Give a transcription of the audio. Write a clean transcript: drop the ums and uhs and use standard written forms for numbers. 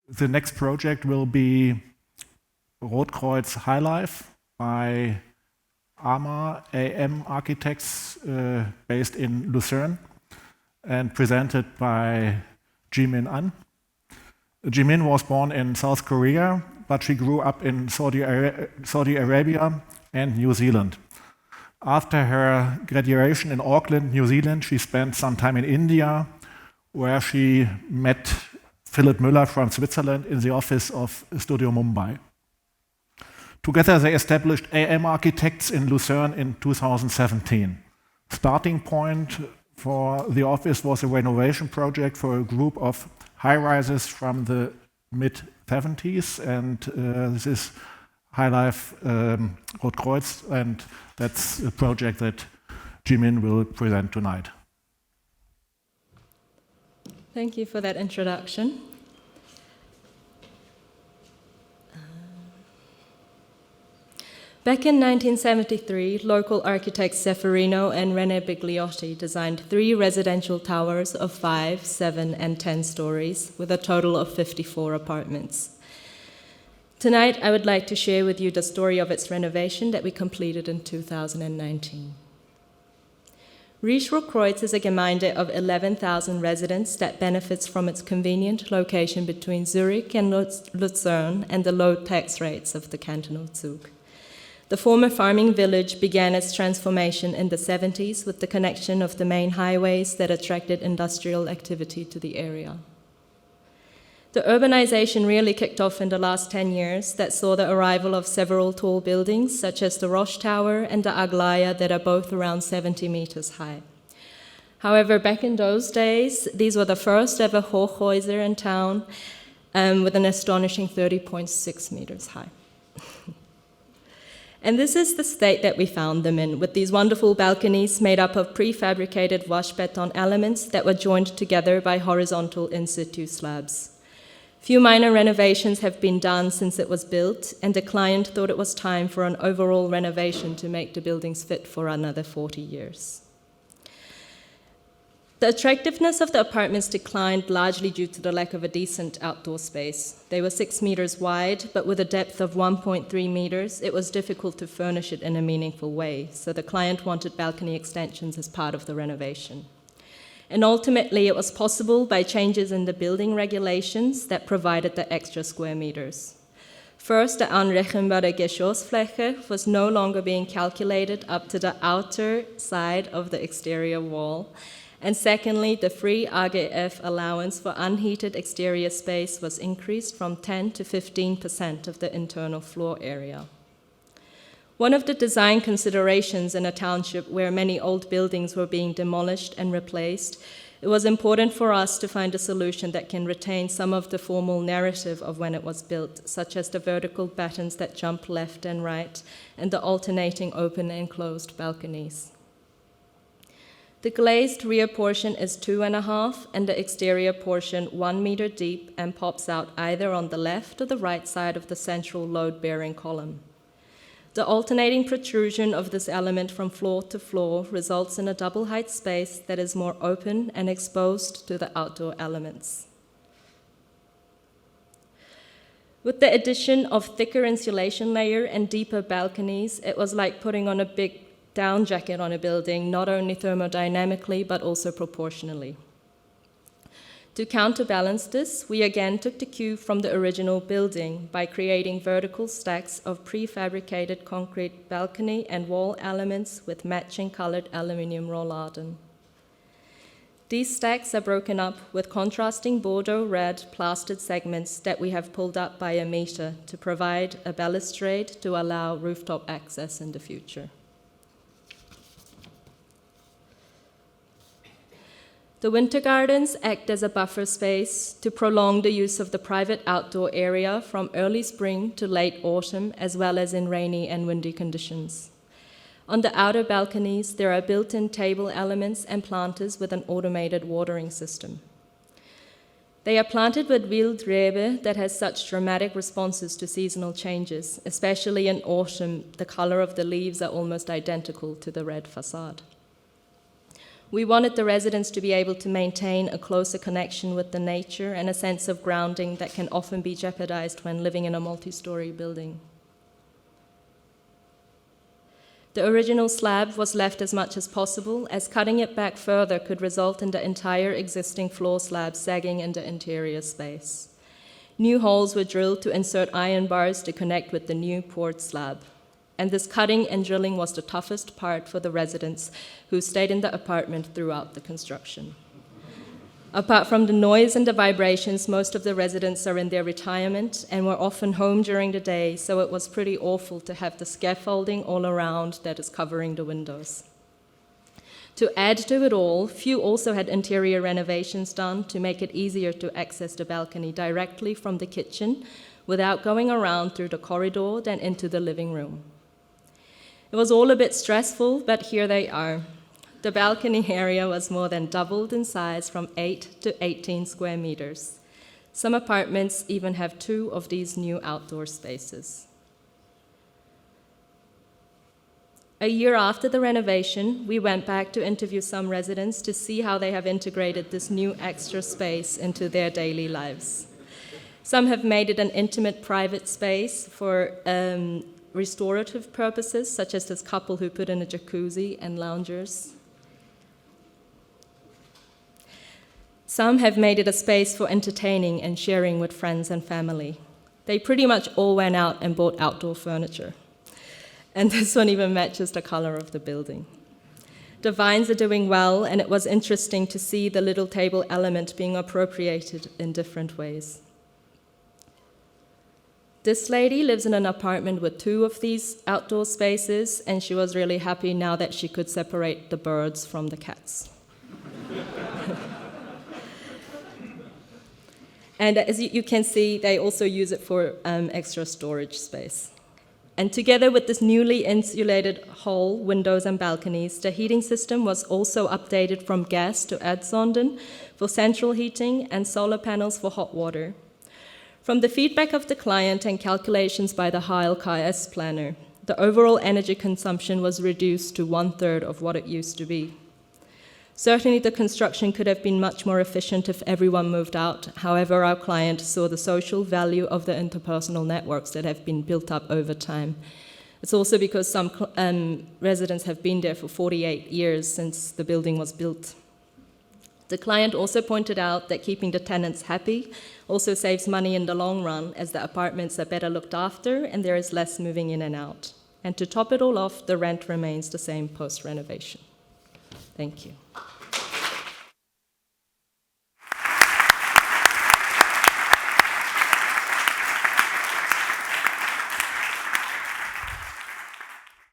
The next project will be Rotkreuz Highlife by AM Architects based in Lucerne and presented by Jimin An. Jimin was born in South Korea, but she grew up in Saudi Arabia and New Zealand. After her graduation in Auckland, New Zealand, she spent some time in India, where she met Philipp Müller from Switzerland in the office of Studio Mumbai. Together they established AM Architects in Lucerne in 2017. Starting point for the office was a renovation project for a group of high-rises from the mid-70s, and this is Highlife Rotkreuz, and that's a project that Jimin will present tonight. Thank you for that introduction. Back in 1973, local architects Ceferino and René Bigliotti designed 3 residential towers of 5, 7, and 10 stories, with a total of 54 apartments. Tonight, I would like to share with you the story of its renovation that we completed in 2019. Riech-Rotkreuz is a Gemeinde of 11,000 residents that benefits from its convenient location between Zurich and Lucerne and the low tax rates of the canton of Zug. The former farming village began its transformation in the 70s with the connection of the main highways that attracted industrial activity to the area. The urbanization really kicked off in the last 10 years that saw the arrival of several tall buildings, such as the Roche Tower and the Aglaya, that are both around 70 meters high. However, back in those days, these were the first ever Hochhäuser in town, with an astonishing 30.6 meters high. And this is the state that we found them in, with these wonderful balconies made up of prefabricated wash-beton elements that were joined together by horizontal in-situ slabs. Few minor renovations have been done since it was built, and the client thought it was time for an overall renovation to make the buildings fit for another 40 years. The attractiveness of the apartments declined largely due to the lack of a decent outdoor space. They were 6 meters wide, but with a depth of 1.3 meters, it was difficult to furnish it in a meaningful way, so the client wanted balcony extensions as part of the renovation. And ultimately, it was possible by changes in the building regulations that provided the extra square meters. First, the anrechenbare Geschossfläche was no longer being calculated up to the outer side of the exterior wall. And secondly, the free AGF allowance for unheated exterior space was increased from 10 to 15% of the internal floor area. One of the design considerations in a township where many old buildings were being demolished and replaced, it was important for us to find a solution that can retain some of the formal narrative of when it was built, such as the vertical battens that jump left and right, and the alternating open and closed balconies. The glazed rear portion is 2.5 and the exterior portion 1 meter deep and pops out either on the left or the right side of the central load-bearing column. The alternating protrusion of this element from floor to floor results in a double-height space that is more open and exposed to the outdoor elements. With the addition of thicker insulation layer and deeper balconies, it was like putting on a big down jacket on a building, not only thermodynamically, but also proportionally. To counterbalance this, we again took the cue from the original building by creating vertical stacks of prefabricated concrete balcony and wall elements with matching colored aluminum rolladen. These stacks are broken up with contrasting Bordeaux red plastered segments that we have pulled up by a meter to provide a balustrade to allow rooftop access in the future. The winter gardens act as a buffer space to prolong the use of the private outdoor area from early spring to late autumn, as well as in rainy and windy conditions. On the outer balconies, there are built-in table elements and planters with an automated watering system. They are planted with Wildrebe that has such dramatic responses to seasonal changes, especially in autumn. The color of the leaves are almost identical to the red facade. We wanted the residents to be able to maintain a closer connection with the nature and a sense of grounding that can often be jeopardized when living in a multi-story building. The original slab was left as much as possible, as cutting it back further could result in the entire existing floor slab sagging into interior space. New holes were drilled to insert iron bars to connect with the new poured slab. And this cutting and drilling was the toughest part for the residents who stayed in the apartment throughout the construction. Apart from the noise and the vibrations, most of the residents are in their retirement and were often home during the day, so it was pretty awful to have the scaffolding all around that is covering the windows. To add to it all, few also had interior renovations done to make it easier to access the balcony directly from the kitchen without going around through the corridor then into the living room. It was all a bit stressful, but here they are. The balcony area was more than doubled in size from 8 to 18 square meters. Some apartments even have 2 of these new outdoor spaces. A year after the renovation, we went back to interview some residents to see how they have integrated this new extra space into their daily lives. Some have made it an intimate private space for restorative purposes, such as this couple who put in a jacuzzi and loungers. Some have made it a space for entertaining and sharing with friends and family. They pretty much all went out and bought outdoor furniture. And this one even matches the color of the building. The vines are doing well, and it was interesting to see the little table element being appropriated in different ways. This lady lives in an apartment with 2 of these outdoor spaces, and she was really happy now that she could separate the birds from the cats. And as you can see, they also use it for extra storage space. And together with this newly insulated hall, windows and balconies, the heating system was also updated from gas to Erdsonden for central heating and solar panels for hot water. From the feedback of the client and calculations by the HLKS planner, the overall energy consumption was reduced to 1/3 of what it used to be. Certainly, the construction could have been much more efficient if everyone moved out. However, our client saw the social value of the interpersonal networks that have been built up over time. It's also because some residents have been there for 48 years since the building was built. The client also pointed out that keeping the tenants happy also saves money in the long run, as the apartments are better looked after and there is less moving in and out. And to top it all off, the rent remains the same post-renovation. Thank you.